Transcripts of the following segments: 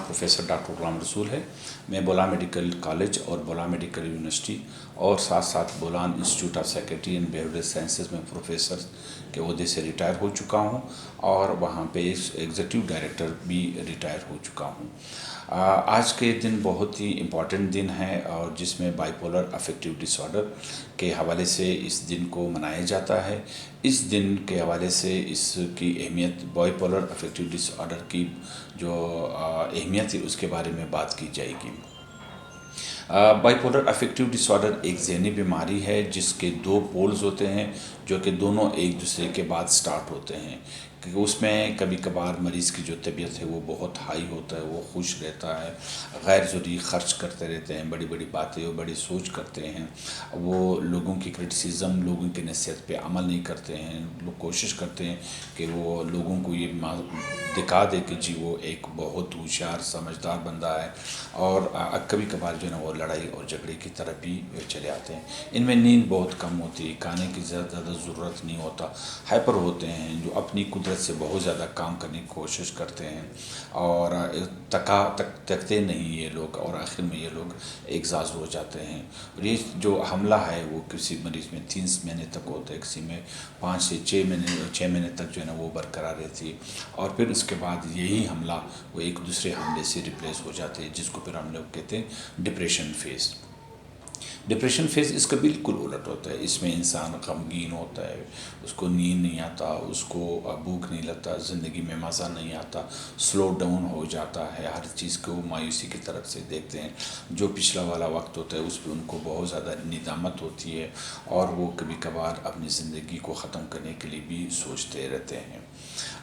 Professor doctor Ghulam Rasool है। मैं Bolan medical college और बोलान मेडिकल यूनिवर्सिटी और साथ साथ Bolan institute of psychiatry and behavioural sciences में प्रोफेसर के ओहदे से रिटायर हो चुका हूँ और वहाँ पे एग्जीक्यूटिव डायरेक्टर भी रिटायर हो चुका हूँ। आज के दिन बहुत ही इम्पॉर्टेंट दिन है और जिसमें बाइपोलर अफेक्टिव डिसऑर्डर के हवाले से इस दिन को मनाया जाता है। इस दिन के हवाले से इसकी अहमियत, बाइपोलर अफेक्टिव डिसऑर्डर की जो अहमियत है उसके बारे में बात की जाएगी। बाइपोलर अफेक्टिव डिसऑर्डर एक ज़हनी बीमारी है जिसके दो पोल्स होते हैं जो कि दोनों एक दूसरे के बाद स्टार्ट होते हैं। क्योंकि उसमें कभी कभार मरीज़ की जो तबीयत है वो बहुत हाई होता है, वो खुश रहता है, गैर ज़रूरी ख़र्च करते रहते हैं, बड़ी बड़ी बातें और बड़ी सोच करते हैं, वो लोगों की क्रिटिसिज्म, लोगों की नसीहत पे अमल नहीं करते हैं। लोग कोशिश करते हैं कि वो लोगों को ये दिखा दे कि जी वो एक बहुत होशियार समझदार बंदा है और कभी कभार जो है ना वो लड़ाई और झगड़े की तरफ भी चले आते हैं। इनमें नींद बहुत कम होती है, खाने की ज़्यादा ज़रूरत नहीं होता, हाइपर होते हैं, जो अपनी कुदरत से बहुत ज़्यादा काम करने की कोशिश करते हैं और थकते नहीं ये लोग और आखिर में ये लोग एग्जास्ट हो जाते हैं। और ये जो हमला है वो किसी मरीज़ में 3 महीने तक होता है, किसी में 5 से 6 महीने तक जो है ना वो बरकरार रहती है और फिर उसके बाद यही हमला वो एक दूसरे हमले से रिप्लेस हो जाते हैं, जिसको फिर हम लोग कहते हैं डिप्रेशन फेज़। डिप्रेशन फेज़ इसका बिल्कुल उलट होता है। इसमें इंसान गमगीन होता है, उसको नींद नहीं आता, उसको भूख नहीं लगता, ज़िंदगी में मज़ा नहीं आता, स्लो डाउन हो जाता है, हर चीज़ को मायूसी की तरफ से देखते हैं। जो पिछला वाला वक्त होता है उस पर उनको बहुत ज़्यादा निदामत होती है और वो कभी कभार अपनी ज़िंदगी को ख़त्म करने के लिए भी सोचते रहते हैं।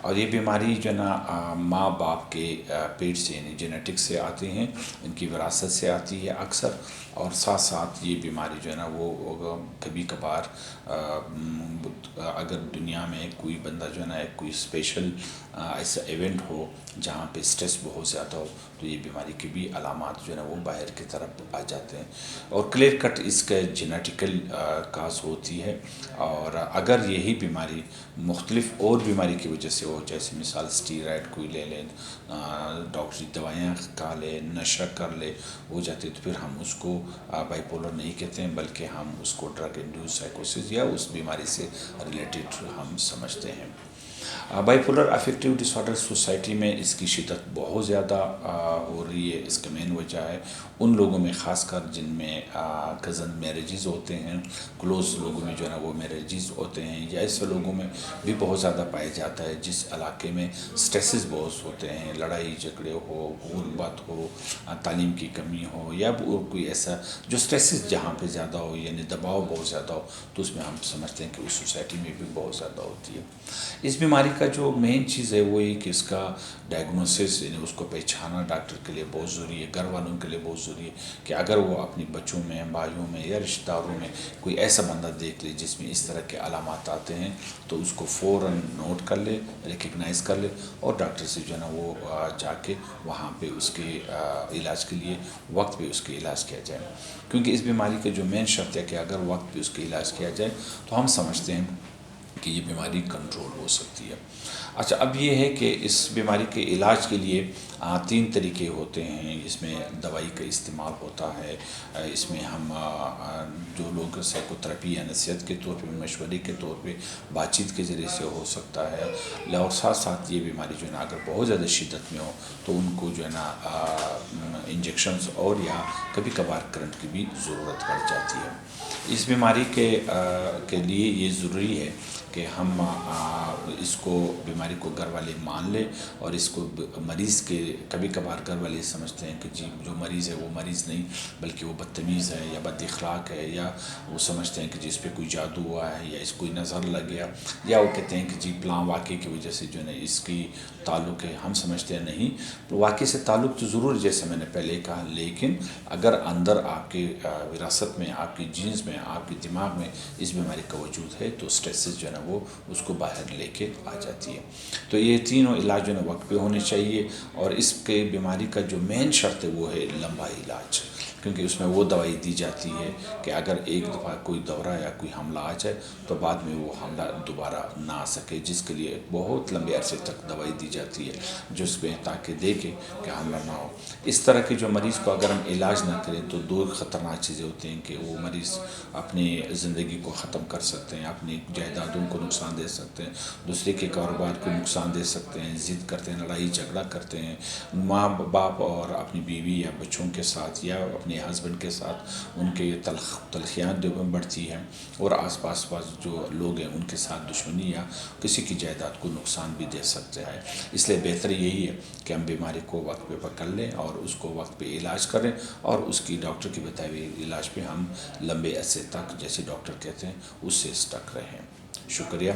और ये बीमारी जो ना माँ बाप के पेट से यानी जेनेटिक्स से आती हैं, इनकी विरासत से आती है अक्सर। और साथ साथ ये बीमारी जो है ना वो कभी कभार अगर दुनिया में कोई बंदा जो है ना कोई स्पेशल ऐसा इवेंट हो जहाँ पे स्ट्रेस बहुत ज़्यादा हो तो ये बीमारी की भी अलामात जो है ना वो बाहर की तरफ आ जाते हैं और क्लियर कट इसका जेनेटिकल काज होती है। और अगर यही बीमारी मुख्तलिफ और बीमारी की वजह से हो, जैसे मिसाल स्टीरॉयड कोई ले लें, डॉक्टरी दवाइयाँ खा ले, नशा कर ले, हो जाते तो फिर हम उसको बाइपोलर नहीं कहते हैं बल्कि हम उसको ड्रग इंड्यूस साइकोसिस या उस बीमारी से रिलेटेड हम समझते हैं। बाइपोलर अफेक्टिव डिसऑर्डर सोसाइटी में इसकी शिद्दत बहुत ज़्यादा हो रही है। इसका मेन वजह है उन लोगों में ख़ासकर जिनमें कज़न मैरिजेज़ होते हैं, क्लोज़ लोगों में जो है ना वो मैरिजेज़ होते हैं, या ऐसे लोगों में भी बहुत ज़्यादा पाया जाता है जिस इलाके में स्ट्रेसेस बहुत होते हैं, लड़ाई झगड़े हो, गुर्बत हो, तालीम की कमी हो या कोई ऐसा जो स्ट्रेसेस जहाँ पे ज़्यादा हो यानी दबाव बहुत ज़्यादा हो तो उसमें हम समझते हैं कि उस सोसाइटी में भी बहुत ज़्यादा होती है। इस बीमारी का जो मेन चीज़ है वो ये कि इसका डायग्नोसिस यानी उसको पहचाना डॉक्टर के लिए बहुत ज़रूरी है, घर वालों के लिए बहुत ज़रूरी है कि अगर वो अपने बच्चों में, भाइयों में या रिश्तेदारों में कोई ऐसा बंदा देख ले जिसमें इस तरह के अलामात आते हैं तो उसको फ़ौरन नोट कर ले, रिकग्नाइज़ कर ले और डॉक्टर से जो है ना वो जाके वहाँ पे उसके इलाज के लिए वक्त पे उसके इलाज किया जाए। क्योंकि इस बीमारी का जो मेन शर्त है कि अगर वक्त पे उसके इलाज किया जाए तो हम समझते हैं कि ये बीमारी कंट्रोल हो सकती है। अच्छा, अब ये है कि इस बीमारी के इलाज के लिए 3 तरीके होते हैं। इसमें दवाई का इस्तेमाल होता है, इसमें हम जो लोग साइकोथेरेपी या नसीहत के तौर पे, मशवरे के तौर पे बातचीत के ज़रिए से हो सकता है। और साथ साथ ये बीमारी जो है ना अगर बहुत ज़्यादा शिद्दत में हो तो उनको जो है ना इंजेक्शंस और या कभी कभार करंट की भी ज़रूरत पड़ जाती है। इस बीमारी के लिए ये ज़रूरी है कि हम इसको बीमारी को घर वाले मान ले और इसको मरीज़ के कभी कभार घर वाले समझते हैं कि जी जो मरीज़ है वो मरीज़ नहीं बल्कि वो बदतमीज़ है या बद अखलाक है, या वो समझते हैं कि जी इस पर कोई जादू हुआ है या इसको कोई नज़र लग गया, या वो कहते हैं कि जी प्लां वाक़े की वजह से जो है ना इसकी ताल्लुक़ है। हम समझते हैं नहीं, तो वाक़े से ताल्लुक़ तो ज़रूर जैसे मैंने पहले कहा, लेकिन अगर अंदर आपके विरासत में, आपकी जीन्स में, आपके दिमाग में इस बीमारी का वजूद है तो स्ट्रेसेस जो है ना वो उसको बाहर लेके आ जाती है। तो ये तीनों इलाज जो है ना वक्त पे होने चाहिए और इसके बीमारी का जो मेन शर्त है वो है लंबा इलाज। کیونکہ اس میں وہ دوائی دی جاتی ہے کہ اگر ایک دفعہ کوئی دورہ یا کوئی حملہ آ جائے تو بعد میں وہ حملہ دوبارہ نہ آ سکے، جس کے لیے بہت لمبے عرصے تک دوائی دی جاتی ہے جس میں تاکہ دیکھے کہ حملہ نہ ہو۔ اس طرح کے جو مریض کو اگر ہم علاج نہ کریں تو دو خطرناک چیزیں ہوتی ہیں کہ وہ مریض اپنی زندگی کو ختم کر سکتے ہیں، اپنی جائیدادوں کو نقصان دے سکتے ہیں، دوسرے کے کاروبار کو نقصان دے سکتے ہیں، ضد کرتے ہیں، لڑائی جھگڑا کرتے ہیں، ماں باپ اور اپنی بیوی یا بچوں کے ساتھ یا اپنے ہسبینڈ کے ساتھ ان کے تلخیاں بڑھتی ہیں، اور آس پاس جو لوگ ہیں ان کے ساتھ دشمنی یا کسی کی جائیداد کو نقصان بھی دے سکتے ہیں۔ اس لیے بہتر یہی ہے کہ ہم بیماری کو وقت پہ پکڑ لیں اور اس کو وقت پہ علاج کریں، اور اس کی ڈاکٹر کی بتائے ہوئے علاج پہ ہم لمبے عرصے تک جیسے ڈاکٹر کہتے ہیں اس سے اسٹک رہیں۔ شکریہ۔